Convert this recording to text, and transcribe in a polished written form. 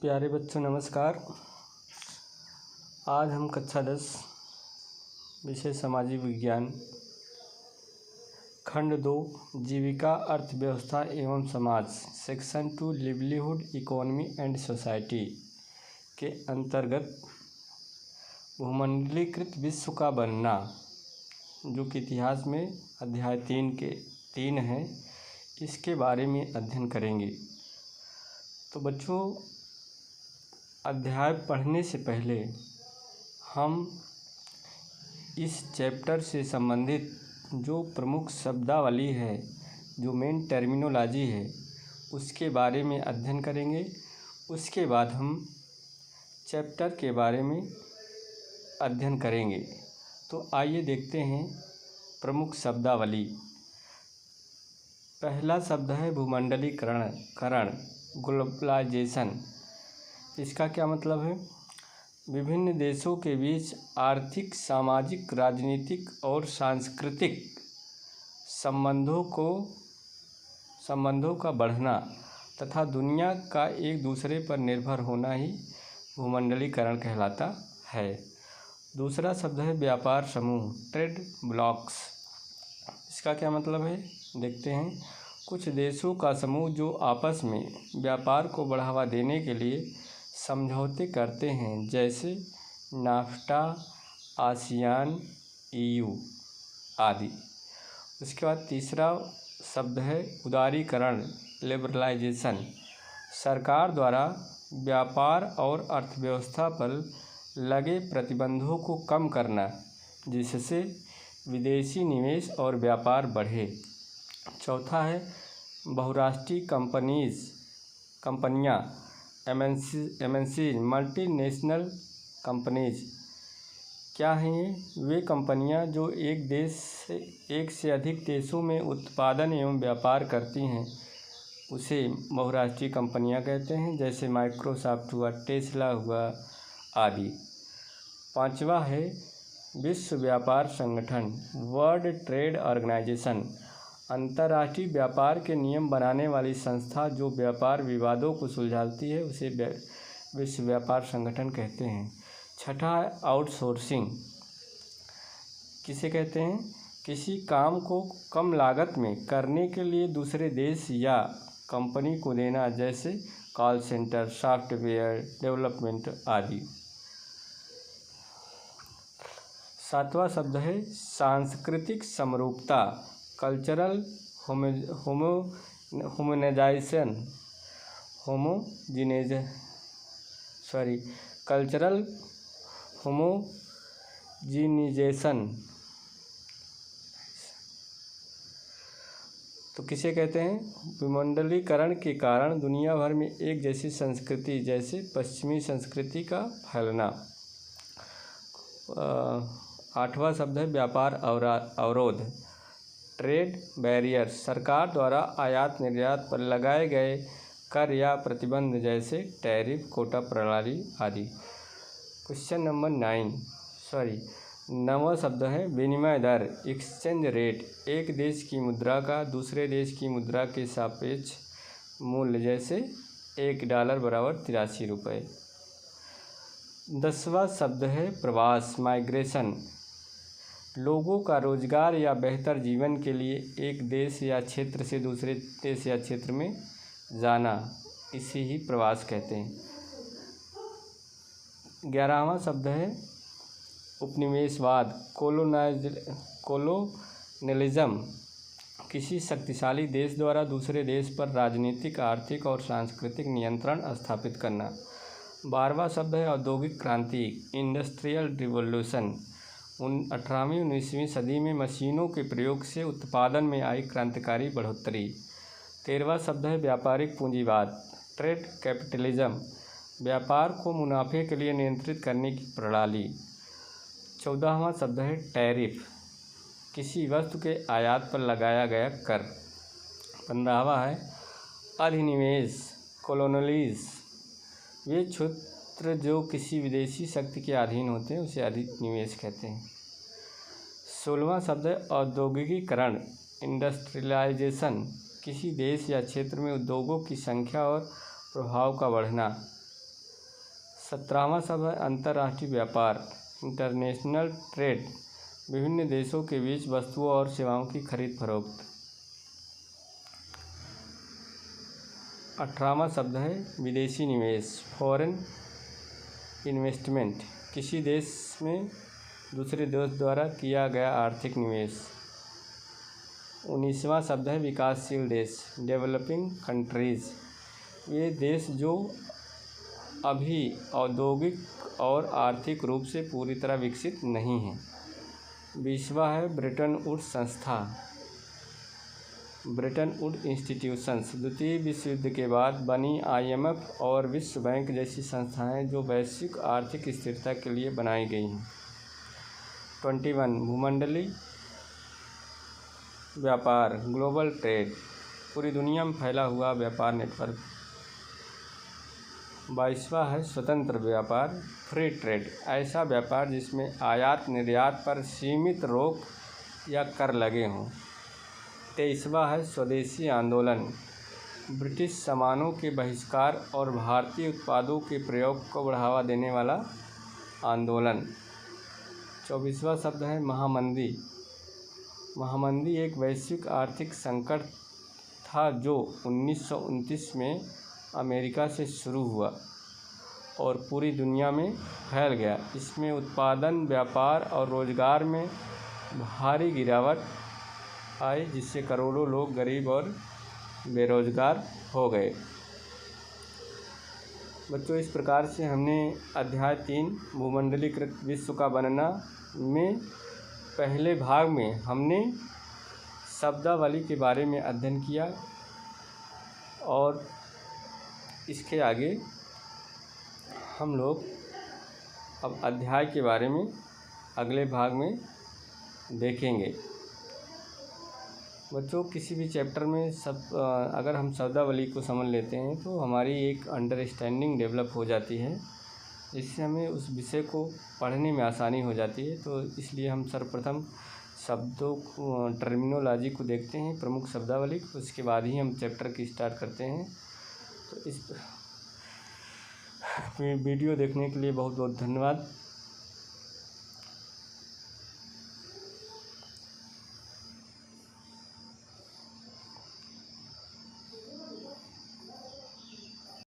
प्यारे बच्चों नमस्कार। आज हम कक्षा 10 विषय सामाजिक विज्ञान खंड 2 जीविका अर्थव्यवस्था एवं समाज section 2 livelihood economy and society के अंतर्गत भूमंडलीकृत विश्व का बनना, जो कि इतिहास में अध्याय 3 है, इसके बारे में अध्ययन करेंगे। तो बच्चों, अध्याय पढ़ने से पहले हम इस चैप्टर से संबंधित जो प्रमुख शब्दावली है, जो मेन टर्मिनोलॉजी है, उसके बारे में अध्ययन करेंगे। उसके बाद हम चैप्टर के बारे में अध्ययन करेंगे। तो आइए देखते हैं प्रमुख शब्दावली। पहला शब्द है भूमंडलीकरण, ग्लोबलाइजेशन। इसका क्या मतलब है? विभिन्न देशों के बीच आर्थिक, सामाजिक, राजनीतिक और सांस्कृतिक संबंधों का बढ़ना तथा दुनिया का एक दूसरे पर निर्भर होना ही भूमंडलीकरण कहलाता है। दूसरा शब्द है व्यापार समूह, ट्रेड ब्लॉक्स। इसका क्या मतलब है? देखते हैं। कुछ देशों का समूह जो आपस में व्यापार को बढ़ावा देने के लिए समझौते करते हैं, जैसे नाफ्टा, आसियान, EU आदि। उसके बाद तीसरा शब्द है उदारीकरण, लिबरलाइजेशन। सरकार द्वारा व्यापार और अर्थव्यवस्था पर लगे प्रतिबंधों को कम करना, जिससे विदेशी निवेश और व्यापार बढ़े। चौथा है बहुराष्ट्रीय कंपनियां, MNC मल्टीनेशनल कंपनीज। क्या हैं ये? वे कंपनियां जो एक से अधिक देशों में उत्पादन एवं व्यापार करती हैं, उसे बहुराष्ट्रीय कंपनियां कहते हैं, जैसे माइक्रोसॉफ्ट हुआ, टेस्ला हुआ आदि। पांचवा है विश्व व्यापार संगठन, वर्ल्ड ट्रेड ऑर्गेनाइजेशन। अंतर्राष्ट्रीय व्यापार के नियम बनाने वाली संस्था जो व्यापार विवादों को सुलझाती है, उसे विश्व व्यापार संगठन कहते हैं। छठा है आउटसोर्सिंग। किसे कहते हैं? किसी काम को कम लागत में करने के लिए दूसरे देश या कंपनी को देना, जैसे कॉल सेंटर, सॉफ्टवेयर डेवलपमेंट आदि। सातवां शब्द है सांस्कृतिक समरूपता, कल्चरल होमोजिनाइजेशन। तो किसे कहते हैं? विमंडलीकरण के कारण दुनिया भर में एक जैसी संस्कृति, जैसे पश्चिमी संस्कृति का फैलना। आठवां शब्द है व्यापार अवरोध, ट्रेड बैरियर। सरकार द्वारा आयात निर्यात पर लगाए गए कर या प्रतिबंध, जैसे टैरिफ, कोटा प्रणाली आदि। क्वेश्चन नंबर 9वां शब्द है विनिमय दर, एक्सचेंज रेट। एक देश की मुद्रा का दूसरे देश की मुद्रा के सापेक्ष मूल्य, जैसे $1 बराबर 83 रुपये। 10वां शब्द है प्रवास, माइग्रेशन। लोगों का रोजगार या बेहतर जीवन के लिए एक देश या क्षेत्र से दूसरे देश या क्षेत्र में जाना, इसे ही प्रवास कहते हैं। 11वां शब्द है उपनिवेशवाद, कोलोनियलिज्म। किसी शक्तिशाली देश द्वारा दूसरे देश पर राजनीतिक, आर्थिक और सांस्कृतिक नियंत्रण स्थापित करना। 12वां शब्द है औद्योगिक क्रांति, इंडस्ट्रियल रिवॉल्यूशन। 18वीं-19वीं सदी में मशीनों के प्रयोग से उत्पादन में आई क्रांतिकारी बढ़ोतरी। 13वां शब्द है व्यापारिक पूंजीवाद, ट्रेड कैपिटलिज्म। व्यापार को मुनाफे के लिए नियंत्रित करने की प्रणाली। 14वां शब्द है टैरिफ, किसी वस्तु के आयात पर लगाया गया कर। 15वां है अधिनिवेश, कॉलोनीज। वे क्षेत्र जो किसी विदेशी शक्ति के अधीन होते हैं, उसे अधिनिवेश कहते हैं। 16वां शब्द है औद्योगिकीकरण, इंडस्ट्रियलाइजेशन। किसी देश या क्षेत्र में उद्योगों की संख्या और प्रभाव का बढ़ना। 17वां शब्द है अंतर्राष्ट्रीय व्यापार, इंटरनेशनल ट्रेड, विभिन्न देशों के बीच वस्तुओं और सेवाओं की खरीद फरोख्त। 18वां शब्द है विदेशी निवेश, फॉरेन इन्वेस्टमेंट, किसी देश में दूसरे देश द्वारा किया गया आर्थिक निवेश। 19वां शब्द है विकासशील देश, डेवलपिंग कंट्रीज़, ये देश जो अभी औद्योगिक और आर्थिक रूप से पूरी तरह विकसित नहीं हैं। 20वां है ब्रेटन वुड्स संस्था, ब्रेटन वुड इंस्टीट्यूशंस, द्वितीय विश्व युद्ध के बाद बनी IMF और विश्व बैंक जैसी संस्थाएं जो वैश्विक आर्थिक स्थिरता के लिए बनाई गई हैं। 21 भूमंडलीय व्यापार, ग्लोबल ट्रेड, पूरी दुनिया में फैला हुआ व्यापार नेटवर्क। 22वां है स्वतंत्र व्यापार, फ्री ट्रेड, ऐसा व्यापार जिसमें आयात निर्यात पर सीमित रोक या कर लगे हों। 23वां है स्वदेशी आंदोलन, ब्रिटिश सामानों के बहिष्कार और भारतीय उत्पादों के प्रयोग को बढ़ावा देने वाला आंदोलन। 24वां शब्द है महामंदी, महामंदी एक वैश्विक आर्थिक संकट था जो 1929 में अमेरिका से शुरू हुआ और पूरी दुनिया में फैल गया। इसमें उत्पादन, व्यापार और रोजगार में भारी गिरावट आई, जिससे करोड़ों लोग गरीब और बेरोजगार हो गए। बच्चों, इस प्रकार से हमने अध्याय 3 भूमंडलीकृत विश्व का बनना में पहले भाग में हमने शब्दावली के बारे में अध्ययन किया और इसके आगे हम लोग अब अध्याय के बारे में अगले भाग में देखेंगे। बच्चों, किसी भी चैप्टर में अगर हम शब्दावली को समझ लेते हैं तो हमारी एक अंडरस्टैंडिंग डेवलप हो जाती है, जिससे हमें उस विषय को पढ़ने में आसानी हो जाती है। तो इसलिए हम सर्वप्रथम शब्दों टर्मिनोलॉजी को देखते हैं, प्रमुख शब्दावली, उसके बाद ही हम चैप्टर की स्टार्ट करते हैं। तो इस वीडियो देखने के लिए बहुत बहुत धन्यवाद।